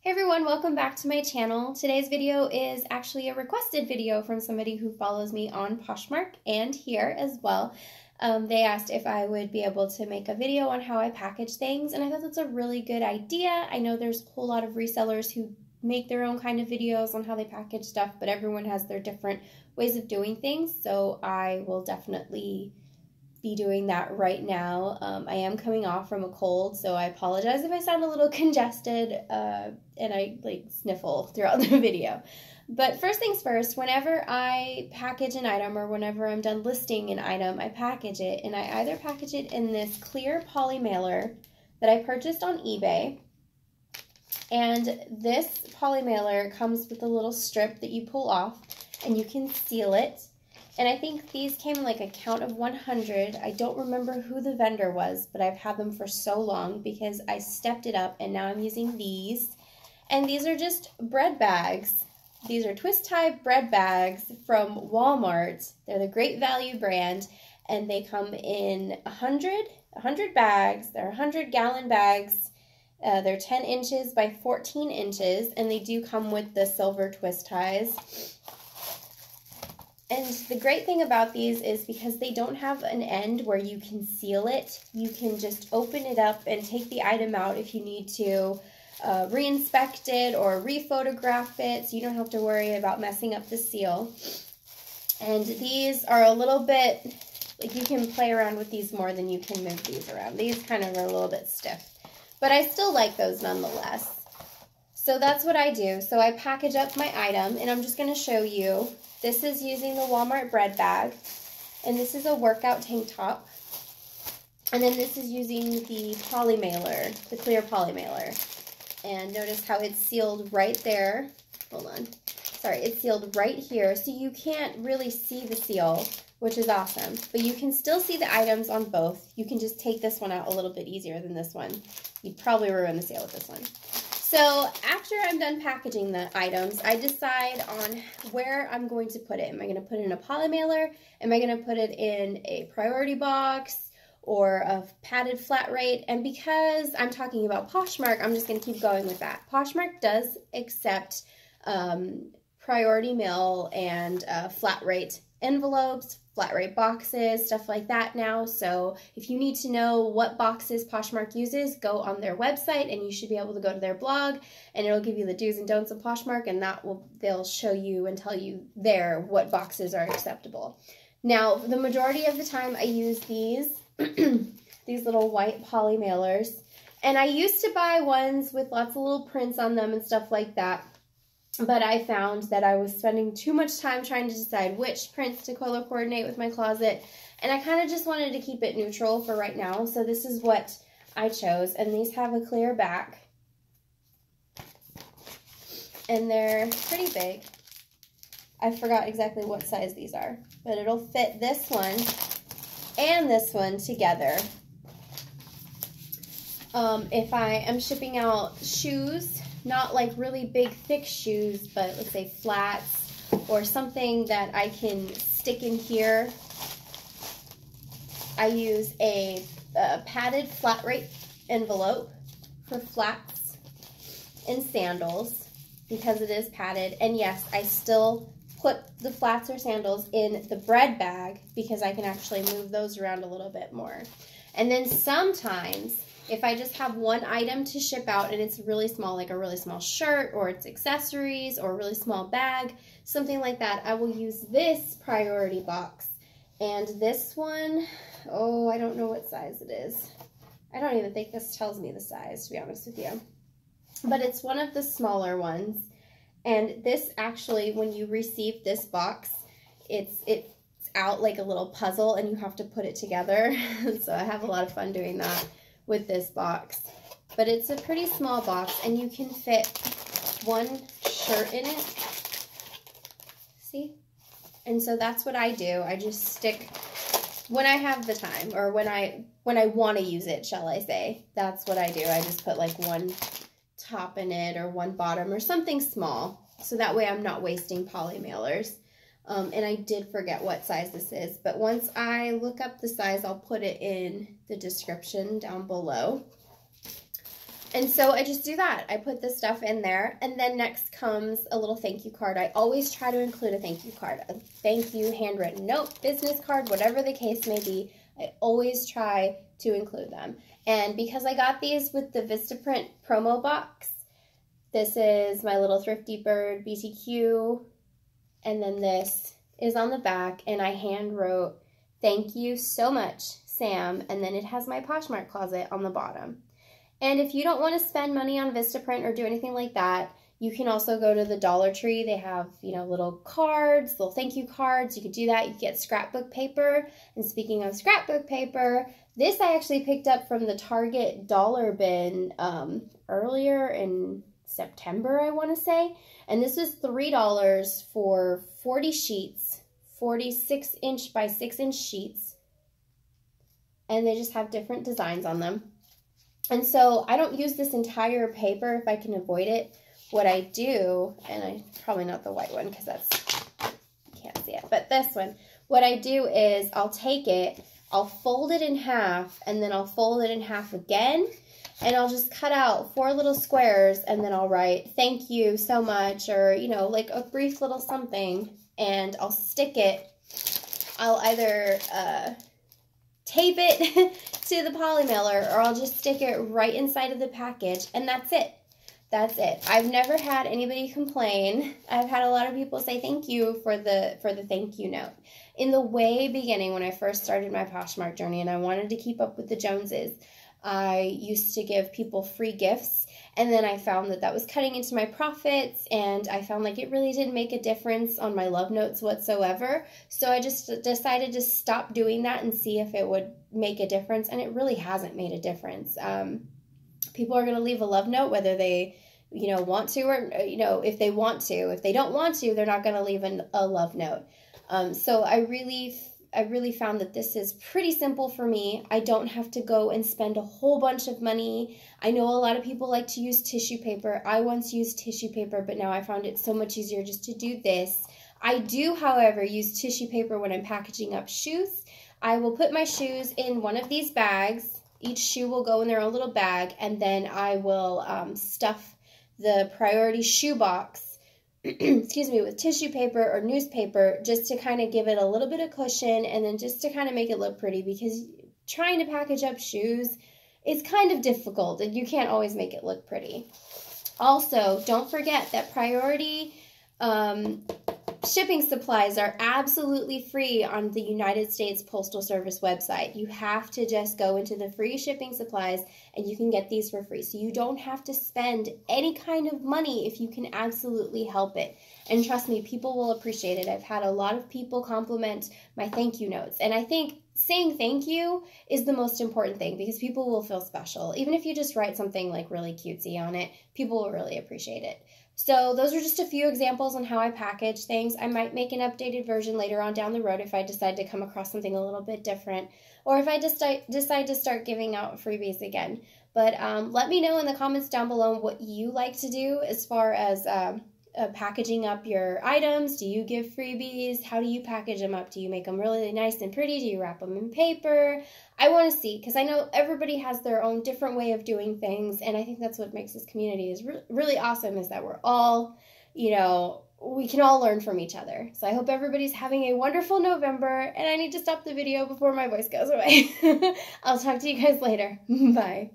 Hey everyone, welcome back to my channel. Today's video is actually a requested video from somebody who follows me on Poshmark and here as well. They asked if I would be able to make a video on how I package things, and I thought that's a really good idea. I know there's a whole lot of resellers who make their own kind of videos on how they package stuff, but everyone has their different ways of doing things, so I will definitely be doing that right now. I am coming off from a cold, so I apologize if I sound a little congested and I sniffle throughout the video. But first things first, whenever I package an item or whenever I'm done listing an item, I package it, and I either package it in this clear poly mailer that I purchased on eBay, and this poly mailer comes with a little strip that you pull off and you can seal it. And I think these came in like a count of 100. I don't remember who the vendor was, but I've had them for so long because I stepped it up and now I'm using these. And these are just bread bags. These are twist tie bread bags from Walmart. They're the Great Value brand, and they come in 100 bags. They're 100-gallon bags. They're 10 inches by 14 inches, and they do come with the silver twist ties. And the great thing about these is because they don't have an end where you can seal it, you can just open it up and take the item out if you need to re-inspect it or re-photograph it, so you don't have to worry about messing up the seal. And these are a little bit, like, you can play around with these more than you can move these around. These kind of are a little bit stiff, but I still like those nonetheless. So that's what I do. So I package up my item, and I'm just going to show you. This is using the Walmart bread bag, and this is a workout tank top. And then this is using the poly mailer, the clear poly mailer. And notice how it's sealed right there. Hold on. Sorry, it's sealed right here, so you can't really see the seal, which is awesome. But you can still see the items on both. You can just take this one out a little bit easier than this one. You'd probably ruin the seal with this one. So after I'm done packaging the items, I decide on where I'm going to put it. Am I going to put it in a poly mailer? Am I going to put it in a priority box or a padded flat rate? And because I'm talking about Poshmark, I'm just going to keep going with that. Poshmark does accept priority mail and flat rate envelopes, flat rate boxes, stuff like that now. So if you need to know what boxes Poshmark uses, go on their website and you should be able to go to their blog, and it'll give you the do's and don'ts of Poshmark, and they'll show you and tell you there what boxes are acceptable. Now, the majority of the time I use these these little white poly mailers, and I used to buy ones with lots of little prints on them and stuff like that. But I found that I was spending too much time trying to decide which prints to color coordinate with my closet, and I kind of just wanted to keep it neutral for right now, so this is what I chose. And these have a clear back, and they're pretty big. I forgot exactly what size these are, but it'll fit this one and this one together. If I am shipping out shoes, not like really big thick shoes, but let's say flats or something that I can stick in here, I use a padded flat rate envelope for flats and sandals because it is padded. And yes, I still put the flats or sandals in the bread bag because I can actually move those around a little bit more. And then sometimes, if I just have one item to ship out and it's really small, like a really small shirt or it's accessories or a really small bag, something like that, I will use this priority box. And this one, oh, I don't know what size it is. I don't even think this tells me the size, to be honest with you. But it's one of the smaller ones. And this actually, when you receive this box, it's out like a little puzzle and you have to put it together. So I have a lot of fun doing that with this box. But it's a pretty small box, and you can fit one shirt in it. See? And so that's what I do. I just stick, when I have the time, or when I want to use it, shall I say, that's what I do. I just put like one top in it or one bottom or something small, so that way I'm not wasting poly mailers. And I did forget what size this is, but once I look up the size, I'll put it in the description down below. And so I just do that. I put this stuff in there, and then next comes a little thank you card. I always try to include a thank you card, a thank you handwritten note, business card, whatever the case may be. I always try to include them. And because I got these with the Vistaprint promo box, this is my little Thrifty Bird BTQ, and then this is on the back, and I hand wrote, "Thank you so much, Sam," and then it has my Poshmark closet on the bottom. And if you don't want to spend money on Vistaprint or do anything like that, you can also go to the Dollar Tree. They have, you know, little cards, little thank you cards. You could do that. You get scrapbook paper. And speaking of scrapbook paper, this I actually picked up from the Target dollar bin earlier in September, I want to say. And this was $3 for 40 sheets, 46-inch by 6-inch sheets. And they just have different designs on them. And so I don't use this entire paper if I can avoid it. What I do, and I probably not the white one because that's, you can't see it, but this one, what I do is I'll take it, I'll fold it in half, and then I'll fold it in half again, and I'll just cut out 4 little squares, and then I'll write thank you so much, or, you know, like a brief little something, and I'll stick it. I'll either tape it to the poly mailer, or I'll just stick it right inside of the package, and that's it. That's it. I've never had anybody complain. I've had a lot of people say thank you for the thank you note. In the way beginning, when I first started my Poshmark journey and I wanted to keep up with the Joneses, I used to give people free gifts, and then I found that that was cutting into my profits, and I found like it really didn't make a difference on my love notes whatsoever. So I just decided to stop doing that and see if it would make a difference, and it really hasn't made a difference. People are going to leave a love note whether they, you know, want to, or, you know, if they want to. If they don't want to, they're not going to leave a love note. So I really found that this is pretty simple for me. I don't have to go and spend a whole bunch of money. I know a lot of people like to use tissue paper. I once used tissue paper, but now I found it so much easier just to do this. I do, however, use tissue paper when I'm packaging up shoes. I will put my shoes in one of these bags. Each shoe will go in their own little bag, and then I will stuff the priority shoe box, excuse me, with tissue paper or newspaper, just to kind of give it a little bit of cushion, and then just to kind of make it look pretty, because trying to package up shoes is kind of difficult, and you can't always make it look pretty. Also, don't forget that priority shipping supplies are absolutely free on the United States Postal Service website. You have to just go into the free shipping supplies and you can get these for free. So you don't have to spend any kind of money if you can absolutely help it. And trust me, people will appreciate it. I've had a lot of people compliment my thank you notes. And I think saying thank you is the most important thing, because people will feel special. Even if you just write something like really cutesy on it, people will really appreciate it. So those are just a few examples on how I package things. I might make an updated version later on down the road if I decide to come across something a little bit different, or if I just decide to start giving out freebies again. But let me know in the comments down below what you like to do as far as packaging up your items. Do you give freebies? How do you package them up? Do you make them really nice and pretty? Do you wrap them in paper? I want to see, because I know everybody has their own different way of doing things, and I think that's what makes this community is really awesome, is that we're all, you know, we can all learn from each other. So I hope everybody's having a wonderful November, and I need to stop the video before my voice goes away. I'll talk to you guys later. Bye.